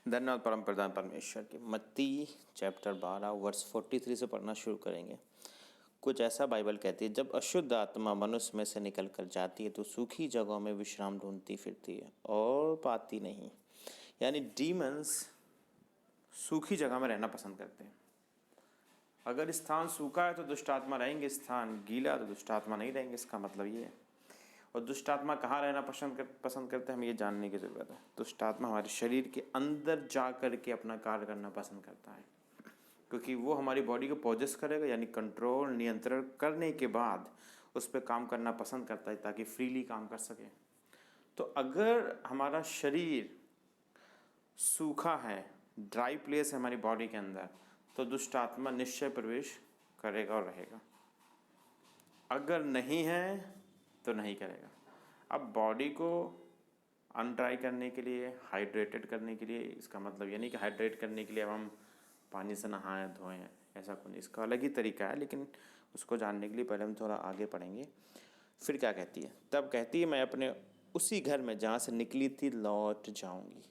धन्यवाद परम प्रधान परमेश्वर के। मत्ती चैप्टर 12 वर्स 43 से पढ़ना शुरू करेंगे। कुछ ऐसा बाइबल कहती है, जब अशुद्ध आत्मा मनुष्य में से निकल कर जाती है तो सूखी जगहों में विश्राम ढूंढती फिरती है और पाती नहीं। यानी डीमंस सूखी जगह में रहना पसंद करते हैं। अगर स्थान सूखा है तो दुष्ट आत्मा रहेंगे, स्थान गीला तो दुष्ट आत्मा नहीं रहेंगे। इसका मतलब ये है। और दुष्ट आत्मा कहाँ रहना पसंद करते हैं, हमें ये जानने की ज़रूरत है। दुष्ट आत्मा हमारे शरीर के अंदर जा कर के अपना कार्य करना पसंद करता है, क्योंकि वो हमारी बॉडी को पोजेस करेगा, यानी कंट्रोल नियंत्रण करने के बाद उस पर काम करना पसंद करता है ताकि फ्रीली काम कर सके। तो अगर हमारा शरीर सूखा है, ड्राई प्लेस है हमारी बॉडी के अंदर, तो दुष्ट आत्मा निश्चय प्रवेश करेगा और रहेगा। अगर नहीं है तो नहीं करेगा। अब बॉडी को अनड्राई करने के लिए, हाइड्रेटेड करने के लिए, इसका मतलब ये नहीं कि हाइड्रेट करने के लिए अब हम पानी से नहाएं धोएं, ऐसा कुछ नहीं। इसका अलग ही तरीका है, लेकिन उसको जानने के लिए पहले हम थोड़ा आगे पढ़ेंगे। फिर क्या कहती है? तब कहती है, मैं अपने उसी घर में जहाँ से निकली थी लौट जाऊंगी।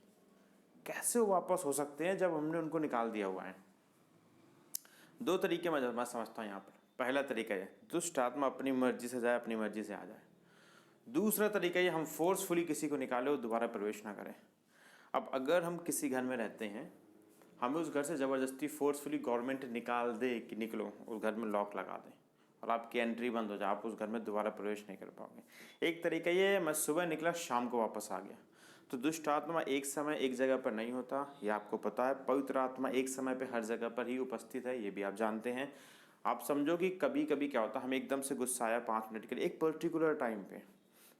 कैसे वो वापस हो सकते हैं जब हमने उनको निकाल दिया हुआ है? दो तरीके मैं समझता हूँ यहाँ पर। पहला तरीका है दुष्ट आत्मा अपनी मर्जी से जाए, अपनी मर्जी से आ जाए। दूसरा तरीका ये हम फोर्सफुली किसी को निकाले और दोबारा प्रवेश ना करें। अब अगर हम किसी घर में रहते हैं, हमें उस घर से ज़बरदस्ती फोर्सफुली गवर्नमेंट निकाल दे कि निकलो, उस घर में लॉक लगा दें और आपकी एंट्री बंद हो जाए, आप उस घर में दोबारा प्रवेश नहीं कर पाओगे। एक तरीका ये है, मैं सुबह निकला शाम को वापस आ गया। तो दुष्ट आत्मा एक समय एक जगह पर नहीं होता, ये आपको पता है। पवित्र आत्मा एक समय पर हर जगह पर ही उपस्थित है, ये भी आप जानते हैं। आप समझो कि कभी कभी क्या होता है, हम एकदम से गुस्साया 5 मिनट के लिए एक पर्टिकुलर टाइम पे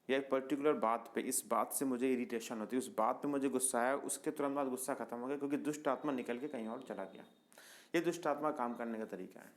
या एक पर्टिकुलर बात पे, इस बात से मुझे इरिटेशन होती है, उस बात पे मुझे गुस्सा आया, उसके तुरंत बाद गुस्सा खत्म हो गया, क्योंकि दुष्ट आत्मा निकल के कहीं और चला गया। ये दुष्ट आत्मा काम करने का तरीका है।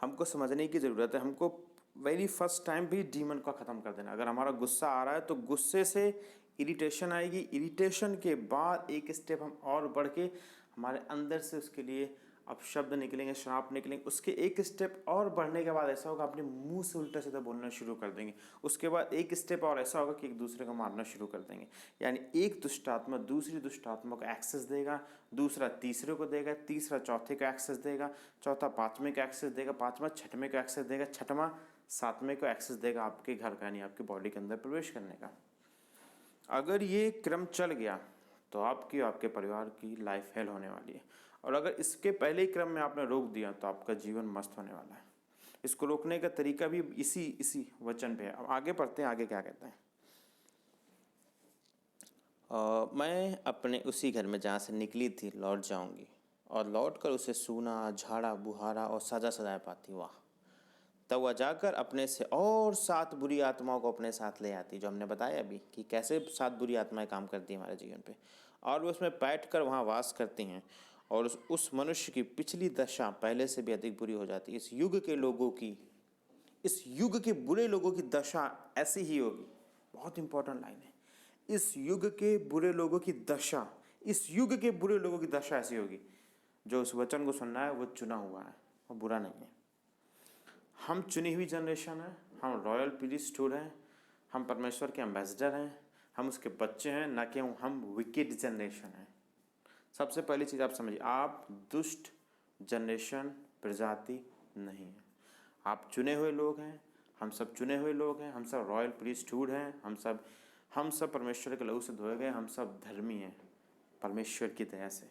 हमको समझने की ज़रूरत है। हमको वेरी फर्स्ट टाइम भी डीमन को ख़त्म कर देना। अगर हमारा गुस्सा आ रहा है तो गुस्से से इरिटेशन आएगी, इरिटेशन के बाद एक स्टेप हम और बढ़ के हमारे अंदर से उसके लिए अब शब्द निकलेंगे, श्राप निकलेंगे। उसके एक स्टेप और बढ़ने के बाद ऐसा होगा, अपने मुंह से उल्टा सीधा बोलना शुरू कर देंगे। उसके बाद एक स्टेप और ऐसा होगा कि एक दूसरे को मारना शुरू कर देंगे। यानी एक दुष्ट आत्मा दूसरी दुष्ट आत्मा को एक्सेस देगा, दूसरा तीसरे को देगा, तीसरा चौथे को एक्सेस देगा, चौथा पाँचवें को एक्सेस देगा, पाँचवा छठवें को एक्सेस देगा, छठवां सातवें को एक्सेस देगा आपके घर का, यानी आपकी बॉडी के अंदर प्रवेश करने का। अगर ये क्रम चल गया तो आपकी और आपके परिवार की लाइफ हेल होने वाली है। और अगर इसके पहले ही क्रम में आपने रोक दिया तो आपका जीवन मस्त होने वाला है। इसको रोकने का तरीका भी इसी वचन पे है। अब आगे पढ़ते हैं, आगे क्या कहते हैं। मैं अपने उसी घर में जहाँ से निकली थी लौट जाऊंगी और लौट कर उसे सूना, झाड़ा बुहारा और सजा सजाए पाती। वाह! तब वह जाकर अपने से और 7 बुरी आत्माओं को अपने साथ ले आती, जो हमने बताया अभी कि कैसे 7 बुरी आत्माएं काम करती हैं हमारे जीवन पे, और वो उसमें बैठ कर वहाँ वास करती हैं। और उस मनुष्य की पिछली दशा पहले से भी अधिक बुरी हो जाती है। इस युग के बुरे लोगों की दशा ऐसी ही होगी। बहुत इंपॉर्टेंट लाइन है। इस युग के बुरे लोगों की दशा, इस युग के बुरे लोगों की दशा ऐसी होगी। जो उस वचन को सुनना है वो चुना हुआ है, वो बुरा नहीं है। हम चुनी हुई जनरेशन है, हम रॉयल प्रीस्टहुड हैं, हम परमेश्वर के एम्बेसडर हैं, हम उसके बच्चे हैं, ना कि हम विकेड जनरेशन हैं। सबसे पहली चीज़ आप समझिए, आप दुष्ट जनरेशन प्रजाति नहीं है। आप चुने हुए लोग हैं, हम सब चुने हुए लोग हैं, हम सब रॉयल प्रीस्टहुड हैं, हम सब परमेश्वर के लहू से धोए गए, हम सब धर्मी हैं परमेश्वर की दया से,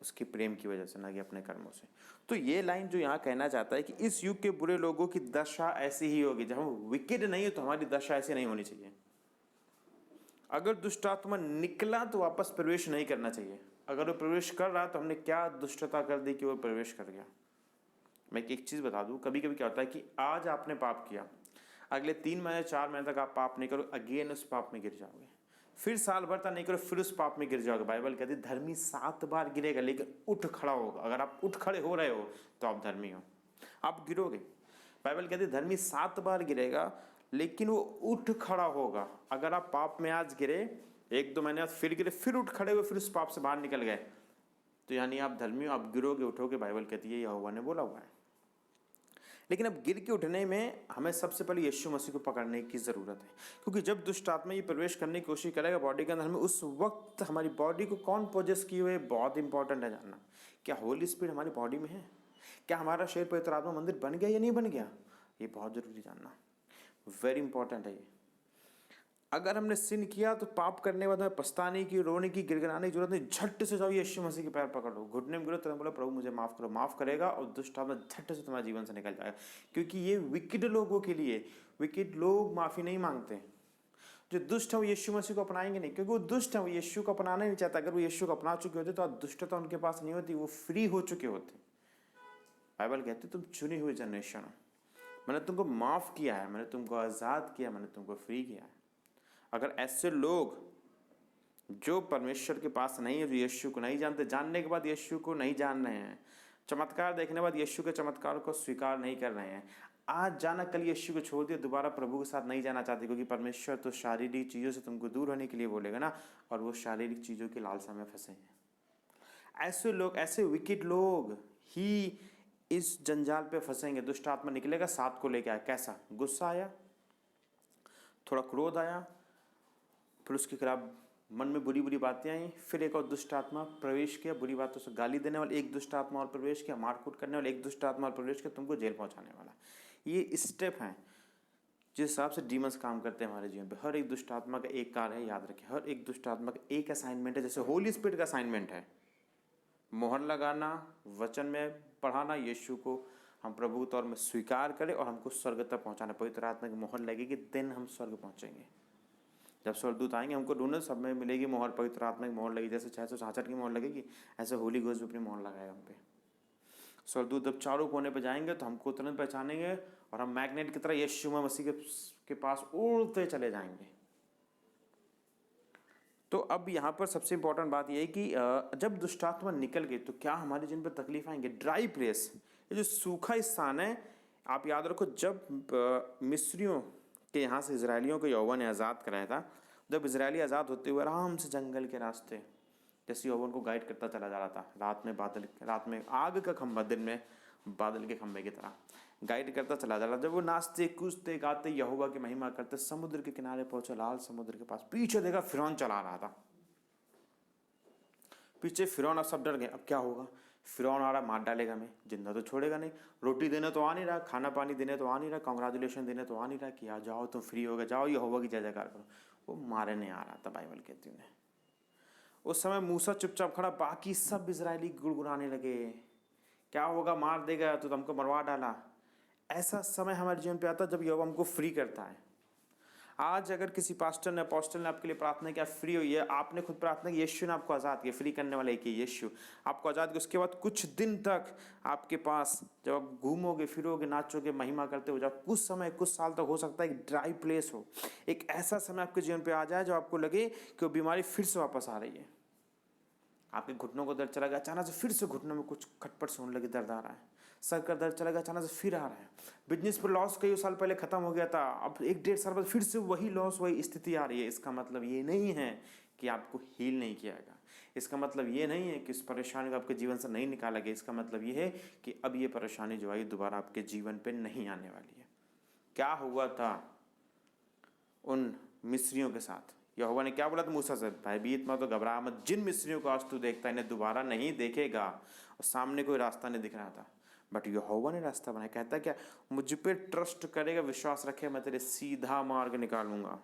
उसके प्रेम की वजह से, ना कि अपने कर्मों से। तो ये लाइन जो यहाँ कहना चाहता है कि इस युग के बुरे लोगों की दशा ऐसी ही होगी। जब हम विकेड नहीं है तो हमारी दशा ऐसी नहीं होनी चाहिए। अगर दुष्ट आत्मा निकला तो वापस प्रवेश नहीं करना चाहिए। अगर वो प्रवेश कर रहा तो हमने क्या दुष्टता कर दी कि वो प्रवेश कर गया। मैं एक चीज़ बता दूं, कभी कभी क्या होता है कि आज आपने पाप किया, अगले 3 महीने 4 महीने तक आप पाप नहीं करो, अगेन उस पाप में गिर जाओगे। फिर साल भर तक नहीं करो, फिर उस पाप में गिर जाओगे। बाइबल कहती है धर्मी 7 बार गिरेगा लेकिन उठ खड़ा होगा। अगर आप उठ खड़े हो रहे हो तो आप धर्मी हो, आप गिरोगे। बाइबल कहती है धर्मी 7 बार गिरेगा लेकिन वो उठ खड़ा होगा। अगर आप पाप में आज गिरे, 1-2 महीने बाद फिर गिरे, फिर उठ खड़े हुए, फिर उस पाप से बाहर निकल गए, तो यानी आप धर्मी हो, आप गिरोगे उठोगे। बाइबल कहती है यहोवा ने बोला हुआ है। लेकिन अब गिर के उठने में हमें सबसे पहले यीशु मसीह को पकड़ने की ज़रूरत है, क्योंकि जब दुष्ट आत्मा ये प्रवेश करने की कोशिश करेगा बॉडी के अंदर, हमें उस वक्त हमारी बॉडी को कौन पोजेस किए हुए, बहुत इंपॉर्टेंट है जानना। क्या होली स्पिरिट हमारी बॉडी में है? क्या हमारा शरीर पवित्र आत्मा मंदिर बन गया या नहीं बन गया? ये बहुत ज़रूरी जानना, वेरी इंपॉर्टेंट है ये। अगर हमने सिन किया तो पाप करने के बाद हमें पछताने की, रोने की, गिड़गिड़ाने की जरूरत नहीं। झट से जाओ यीशु मसीह के पैर पकड़ लो, घुटने में गिरो, तुरंत बोलो प्रभु मुझे माफ़ करो, माफ़ करेगा और दुष्ट आत्मा झट से तुम्हारे जीवन से निकल जाएगा। क्योंकि ये विकेड लोगों के लिए, विकेड लोग माफ़ी नहीं मांगते। जो दुष्ट है वो यीशु मसीह को अपनाएंगे नहीं, क्योंकि वो दुष्ट है, वो यीशु को अपनाना नहीं चाहता। अगर वो यीशु को अपना चुके होते तो दुष्टता उनके पास नहीं होती, वो फ्री हो चुके होते। बाइबल कहते तुम चुनी हुई जनरेशन हो, मैंने तुमको माफ़ किया है, मैंने तुमको आज़ाद किया, मैंने तुमको फ्री किया है। अगर ऐसे लोग जो परमेश्वर के पास नहीं है, जो यीशु को नहीं जानते, जानने के बाद यीशु को नहीं जान रहे हैं, चमत्कार देखने के बाद यीशु के चमत्कार को स्वीकार नहीं कर रहे हैं, आज जाना कल यीशु को छोड़ दिया, दोबारा प्रभु के साथ नहीं जाना चाहते, क्योंकि परमेश्वर तो शारीरिक चीज़ों से तुमको दूर होने के लिए बोलेगा ना, और वो शारीरिक चीज़ों की लालसा में फंसे हैं। ऐसे लोग, ऐसे विकेट लोग ही इस जंजाल पे फंसेंगे। दुष्ट आत्मा निकलेगा, साथ को लेके आया। कैसा? गुस्सा आया, थोड़ा क्रोध आया, फिर उसके खिलाफ मन में बुरी बुरी बातें आई, फिर एक और दुष्ट आत्मा प्रवेश किया, बुरी बातों से गाली देने वाला एक दुष्ट आत्मा और प्रवेश किया, मारकूट करने वाला एक दुष्ट आत्मा और प्रवेश किया, तुमको जेल पहुंचाने वाला। ये स्टेप हैं जिस हिसाब से डीमंस काम करते हैं हमारे जीवन पे। हर एक दुष्ट आत्मा का एक कार्य है, याद रखें। हर एक दुष्ट आत्मा का एक असाइनमेंट है। जैसे होली स्पिरिट का असाइनमेंट है मोहर लगाना, वचन में पढ़ाना, यीशु को हम प्रभु के तौर में स्वीकार करें और हमको स्वर्ग तक पहुँचाना। पवित्र आत्मा की मोहर लगेगी, दिन हम स्वर्ग पहुँचेंगे। जब स्वर्गदूत आएंगे हमको ढूंढने, सब में मिलेगी मोहर, पवित्र आत्मा की मोहर लगेगी। जैसे 666 की मोहर लगेगी, ऐसे होली घोष भी अपनी मोहर लगाएगा हम पे। स्वर्गदूत जब चारों कोने पे जाएंगे तो हमको तुरंत पहचानेंगे और हम मैग्नेट की तरह यीशु मसीह के पास उड़ते चले जाएंगे। तो अब यहाँ पर सबसे इंपॉर्टेंट बात यह है कि जब दुष्टात्मा निकल गई तो क्या हमारे जिन पर तकलीफ आएंगे? ड्राई प्लेस, ये जो सूखा स्थान है, आप याद रखो जब मिस्रियों के यहाँ से इजरायलियों को यहोवा ने आज़ाद कराया था, जब इजरायली आज़ाद होते हुए आराम से जंगल के रास्ते, जैसे यहोवा उनको गाइड करता चला जा रहा था, रात में आग का खंभा, दिन में बादल के खंभे की तरह गाइड करता चला जा रहा। जब वो नाचते कूदते गाते यहोवा की महिमा करते, समुद्र के किनारे पहुंचे, लाल समुद्र के पास, पीछे देखा फिरौन चला रहा था। पीछे फिरौन, अब सब डर गए, अब क्या होगा? फिरौन आ रहा, मार डालेगा हमें, जिंदा तो छोड़ेगा नहीं। रोटी देने तो आ नहीं रहा, खाना पानी देने तो आ नहीं रहा, कांग्रेचुलेशन देने तो आ नहीं रहा कि आ जाओ तुम फ्री हो गए, जाओ यहोवा की जय जयकार करो। वो मारे नहीं आ रहा था, बाइबल कहती है। उस समय मूसा चुपचाप खड़ा, बाकी सब इजरायली गुड़गुड़ाने लगे, क्या होगा, मार देगा, तो हमको मरवा डाला। ऐसा समय हमारे जीवन पे आता जब यहोवा हमको फ्री करता है। आज अगर किसी पास्टर ने, अपोस्टल ने आपके लिए प्रार्थना किया, फ्री हुई है, आपने खुद प्रार्थना की, यीशु ने आपको आज़ाद किया, फ्री करने वाला एक ही यीशु आपको आज़ाद किया। उसके बाद कुछ दिन तक आपके पास, जब आप घूमोगे फिरोगे नाचोगे महिमा करते हो, जब कुछ समय कुछ साल तक हो सकता है एक ड्राई प्लेस हो, एक ऐसा समय आपके जीवन पे आ जाए जब आपको लगे कि वो बीमारी फिर से वापस आ रही है। आपके घुटनों को दर्द चला गया, अचानक से फिर से घुटनों में कुछ खटपट से होने लगे, दर्द आ रहा है। सर का दर्द चला गया, अचानक से फिर आ रहा है। बिजनेस पर लॉस कई साल पहले खत्म हो गया था, अब 1-1.5 साल बाद फिर से वही लॉस, वही स्थिति आ रही है। इसका मतलब ये नहीं है कि आपको हील नहीं किया गया। इसका मतलब ये नहीं है कि इस परेशानी को आपके जीवन से नहीं निकाला गया। इसका मतलब ये है कि अब ये परेशानी जो आई दोबारा आपके जीवन पर नहीं आने वाली है। क्या हुआ था उन मिस्रियों के साथ? यहोवा ने क्या बोला था मूसा से? भयभीत मत, तो घबरा मत, जिन मिस्रियों को आज तू देखता है इन्हें दोबारा नहीं देखेगा। और सामने कोई रास्ता नहीं दिख रहा था, बट यहोवा ने रास्ता बनाया। कहता क्या? मुझ पे ट्रस्ट करेगा, विश्वास रखे, मैं तेरे सीधा मार्ग निकालूंगा।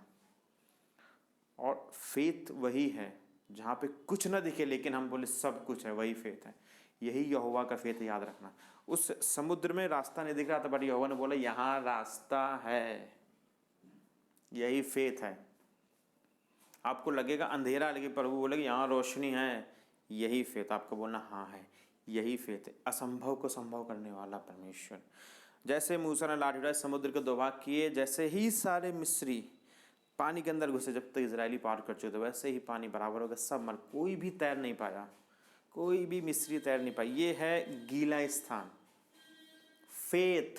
और फेथ वही है जहाँ पे कुछ ना दिखे लेकिन हम बोले सब कुछ है, वही फेथ है। यही यहोवा का फेथ है, याद रखना। उस समुद्र में रास्ता नहीं दिख रहा था, बट यहोवा ने बोला यहाँ रास्ता है। यही फेथ है। आपको लगेगा अंधेरा, लेकिन प्रभु बोलेगा यहाँ रोशनी है। यही फेथ, आपको बोलना हाँ है, यही फेथ है। असंभव को संभव करने वाला परमेश्वर। जैसे मूसा ने लाठी उठाई, समुद्र के 2 भाग किए, जैसे ही सारे मिस्री पानी के अंदर घुसे, जब तक इजरायली पार कर चुके थे, वैसे ही पानी बराबर हो गया, सब मर, कोई भी तैर नहीं पाया, कोई भी मिस्री तैर नहीं पाई। ये है गीला स्थान। फेथ,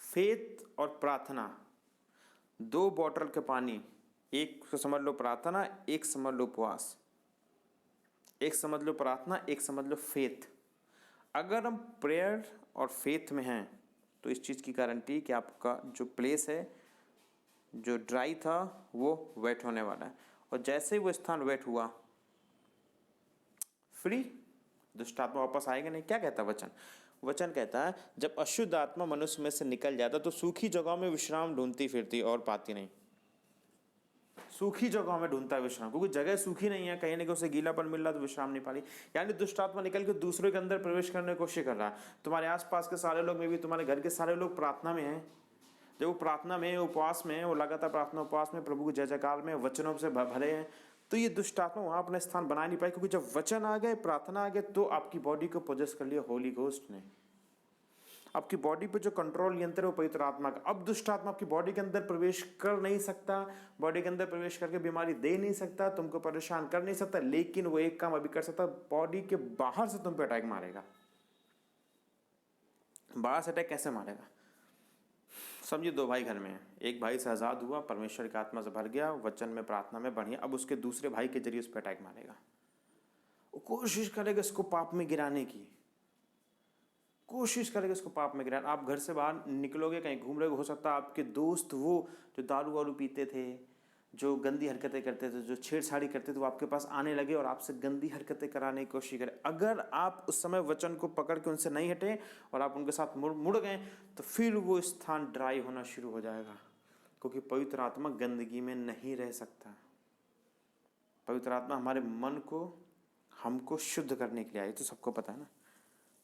फेथ और प्रार्थना, 2 बॉटल के पानी, एक समझ लो प्रार्थना, एक समझ लो उपवास, एक समझ लो प्रार्थना, एक समझ लो फेथ। अगर हम प्रेयर और फेथ में हैं तो इस चीज़ की गारंटी कि आपका जो प्लेस है जो ड्राई था वो वेट होने वाला है, और जैसे ही वो स्थान वेट हुआ फ्री, दुष्ट आत्मा वापस आएगा नहीं। क्या कहता है वचन? वचन कहता है जब अशुद्ध आत्मा मनुष्य में से निकल जाता तो सूखी जगहों में विश्राम ढूंढती फिरती और पाती नहीं। सूखी जगहों में ढूंढता है विश्राम, क्योंकि जगह सूखी नहीं है, कहीं ना कहीं उसे गीलापन मिल रहा तो विश्राम नहीं पा रही। यानी दुष्ट आत्मा निकल के दूसरे के अंदर प्रवेश करने की कोशिश कर रहा है। तुम्हारे आसपास के सारे लोग में भी, तुम्हारे घर के सारे लोग प्रार्थना में हैं, जब वो प्रार्थना में, उपवास में, वो लगातार प्रार्थना उपवास में, प्रभु के जय जयकार में, वचनों से भरे हैं, तो ये दुष्ट आत्मा वहां अपना स्थान बना नहीं पाए, क्योंकि जब वचन आ गए, प्रार्थना आ गए, तो आपकी बॉडी को पोजेस कर लिया होली घोस्ट ने। आपकी बॉडी पे जो कंट्रोल यंत्र है वो पवित्र आत्मा का। अब दुष्ट आत्मा आपकी बॉडी के अंदर प्रवेश कर नहीं सकता, बॉडी के अंदर प्रवेश करके बीमारी दे नहीं सकता, तुमको परेशान कर नहीं सकता, लेकिन वो एक काम अभी कर सकता, बॉडी के बाहर से तुम पे अटैक मारेगा। बाहर से अटैक कैसे मारेगा? समझिए, दो भाई घर में है, एक भाई से आजाद हुआ, परमेश्वर की आत्मा से भर गया, वचन में, प्रार्थना में बढ़िया, अब उसके दूसरे भाई के जरिए उस पर अटैक मारेगा। वो कोशिश करेगा इसको पाप में गिराने की, कोशिश करेगा इसको पाप में गिराना। आप घर से बाहर निकलोगे, कहीं घूम रहे हो सकता है आपके दोस्त वो जो दारू वारू पीते थे, जो गंदी हरकतें करते थे, जो छेड़छाड़ी करते थे, वो आपके पास आने लगे और आपसे गंदी हरकतें कराने की कोशिश करें। अगर आप उस समय वचन को पकड़ के उनसे नहीं हटे और आप उनके साथ मुड़ गए, तो फिर वो स्थान ड्राई होना शुरू हो जाएगा, क्योंकि पवित्र आत्मा गंदगी में नहीं रह सकता। पवित्र आत्मा हमारे मन को, हमको शुद्ध करने के लिए आया, तो सबको पता है ना,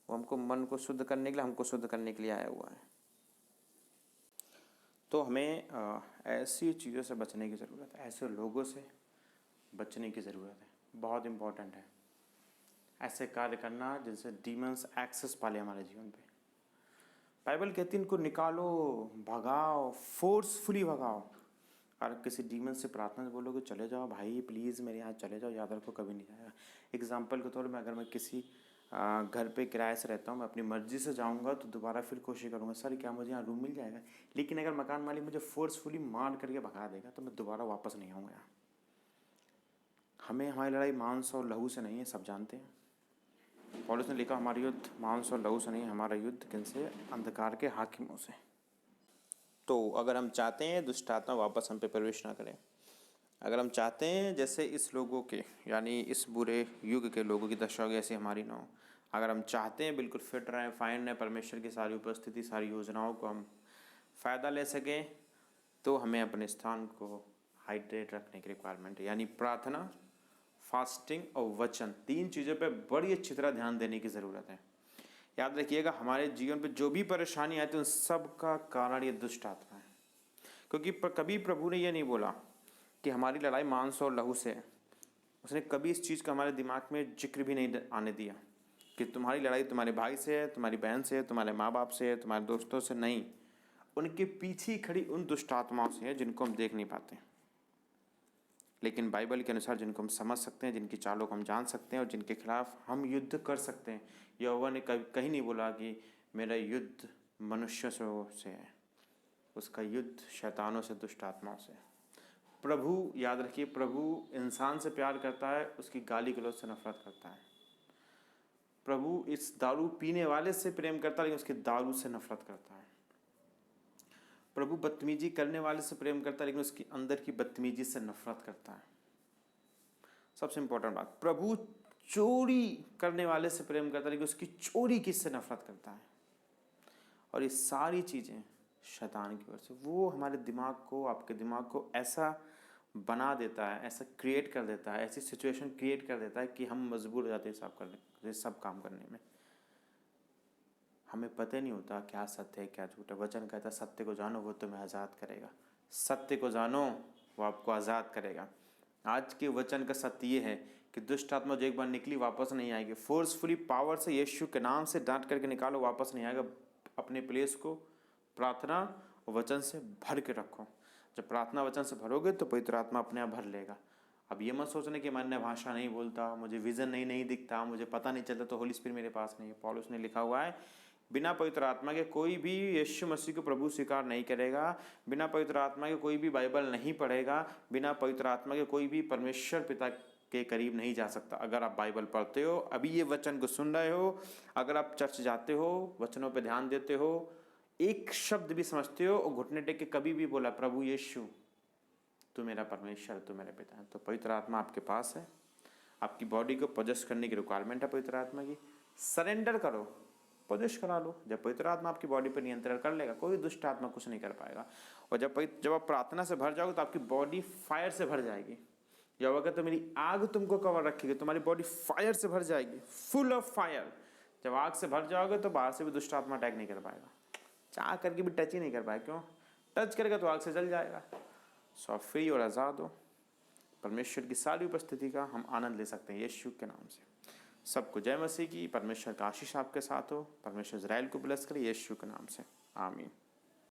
वो हमको मन को शुद्ध करने के लिए, हमको शुद्ध करने के लिए आया हुआ है। तो हमें ऐसी चीज़ों से बचने की ज़रूरत है, ऐसे लोगों से बचने की ज़रूरत है। बहुत इम्पोर्टेंट है ऐसे कार्य करना जिनसे डीमंस एक्सेस पाले हमारे जीवन पे। बाइबल कहती है इनको निकालो, भगाओ, फोर्सफुली भगाओ। और किसी डीमन से प्रार्थना से बोलोगे चले जाओ भाई प्लीज़ मेरे यहाँ चले जाओ, याद रखो कभी नहीं जाएगा। एग्जाम्पल के तौर में, अगर मैं किसी घर पे किराए से रहता हूँ, मैं अपनी मर्जी से जाऊँगा तो दोबारा फिर कोशिश करूँगा, सर क्या मुझे यहाँ रूम मिल जाएगा? लेकिन अगर मकान मालिक मुझे फोर्सफुली मार करके भगा देगा तो मैं दोबारा वापस नहीं आऊँगा यहाँ। हमें, हमारी लड़ाई मांस और लहू से नहीं है, सब जानते हैं। पौलुस ने लिखा हमारा युद्ध मांस और लहू से नहीं, हमारा युद्ध किनसे? अंधकार के हाकिमों से। तो अगर हम चाहते हैं दुष्ट आत्मा वापस हम पे प्रवेश ना करें, अगर हम चाहते हैं जैसे इस लोगों के, यानी इस बुरे युग के लोगों की दशा होगी ऐसी हमारी ना हो, अगर हम चाहते हैं बिल्कुल फिट रहें, फाइन रहें, परमेश्वर की सारी उपस्थिति, सारी योजनाओं को हम फ़ायदा ले सकें, तो हमें अपने स्थान को हाइड्रेट रखने की रिक्वायरमेंट है। यानी प्रार्थना, फास्टिंग और वचन, तीन चीज़ों पे बड़ी अच्छी तरह ध्यान देने की ज़रूरत है। याद रखिएगा, हमारे जीवन पे जो भी परेशानी आती है उन सब का कारण ये दुष्ट आत्मा है। क्योंकि कभी प्रभु ने ये नहीं बोला कि हमारी लड़ाई मांस और लहू से है। उसने कभी इस चीज़ का हमारे दिमाग में जिक्र भी नहीं आने दिया कि तुम्हारी लड़ाई तुम्हारे भाई से है, तुम्हारी बहन से है, तुम्हारे माँ बाप से है, तुम्हारे दोस्तों से नहीं। उनके पीछे खड़ी उन दुष्ट आत्माओं से है जिनको हम देख नहीं पाते, लेकिन बाइबल के अनुसार जिनको हम समझ सकते हैं, जिनकी चालों को हम जान सकते हैं और जिनके खिलाफ हम युद्ध कर सकते हैं। यहोवा ने कहीं नहीं बोला कि मेरा युद्ध मनुष्य से है, उसका युद्ध शैतानों से, दुष्ट आत्माओं से। प्रभु, याद रखिए, प्रभु इंसान से प्यार करता है, उसकी गाली गलौज से नफरत करता है। प्रभु इस दारू पीने वाले से प्रेम करता है, लेकिन उसकी दारू से नफरत करता है। प्रभु बदतमीजी करने वाले से प्रेम करता है, लेकिन उसकी अंदर की बदतमीजी से नफरत करता है। सबसे इंपॉर्टेंट बात, प्रभु चोरी करने वाले से प्रेम करता है, लेकिन उसकी चोरी किससे नफरत करता है। और ये सारी चीज़ें शैतान की ओर से, वो हमारे दिमाग को, आपके दिमाग को ऐसा बना देता है, ऐसा क्रिएट कर देता है, ऐसी सिचुएशन क्रिएट कर देता है कि हम मजबूर हो जाते हैं सब काम करने में। हमें पता नहीं होता क्या सत्य है क्या झूठ है। वचन कहता है सत्य को जानो वो तुम्हें आज़ाद करेगा। सत्य को जानो वो आपको आज़ाद करेगा। आज के वचन का सत्य ये है कि दुष्ट आत्मा जो एक बार निकली वापस नहीं आएगी। फोर्सफुली पावर से यीशु के नाम से डांट करके निकालो, वापस नहीं आएगा। अपने प्लेस को प्रार्थना और वचन से भर के रखो। जब प्रार्थना वचन से भरोगे तो पवित्र आत्मा अपने आप भर लेगा। अब ये मत सोचने कि मैं अन्य भाषा नहीं बोलता, मुझे विजन नहीं दिखता, मुझे पता नहीं चलता तो होली स्पिरिट मेरे पास नहीं है। पौलुस ने लिखा हुआ है बिना पवित्र आत्मा के कोई भी यीशु मसीह को प्रभु स्वीकार नहीं करेगा। बिना पवित्र आत्मा के कोई भी बाइबल नहीं पढ़ेगा। बिना पवित्र आत्मा के कोई भी परमेश्वर पिता के करीब नहीं जा सकता। अगर आप बाइबल पढ़ते हो, अभी ये वचन को सुन रहे हो, अगर आप चर्च जाते हो, वचनों पे ध्यान देते हो, एक शब्द भी समझते हो और घुटने टेक के कभी भी बोला प्रभु यीशु तू मेरा परमेश्वर, तू मेरे पिता है, तो पवित्र आत्मा आपके पास है। आपकी बॉडी को पोजेस करने की रिक्वायरमेंट है पवित्र आत्मा की। सरेंडर करो, पोजेस करा लो। जब पवित्र आत्मा आपकी बॉडी पर नियंत्रण कर लेगा, कोई दुष्ट आत्मा कुछ नहीं कर पाएगा। और जब आप प्रार्थना से भर जाओगे तो आपकी बॉडी फायर से भर जाएगी। जब अगर तो मेरी आग तुमको कवर रखेगी, तुम्हारी बॉडी फायर से भर जाएगी, फुल ऑफ फायर। जब आग से भर जाओगे तो बाहर से भी दुष्ट आत्मा अटैक नहीं कर पाएगा, चाह करके भी टच ही नहीं कर पाएगा। क्यों? टच करेगा तो आग से जल जाएगा। सो आप फ्री और आज़ाद हो। परमेश्वर की सारी उपस्थिति का हम आनंद ले सकते हैं यीशु के नाम से। सबको जय मसीह की। परमेश्वर का आशीष आपके साथ हो। परमेश्वर इज़राइल को ब्लेस करे यीशु के नाम से। आमीन।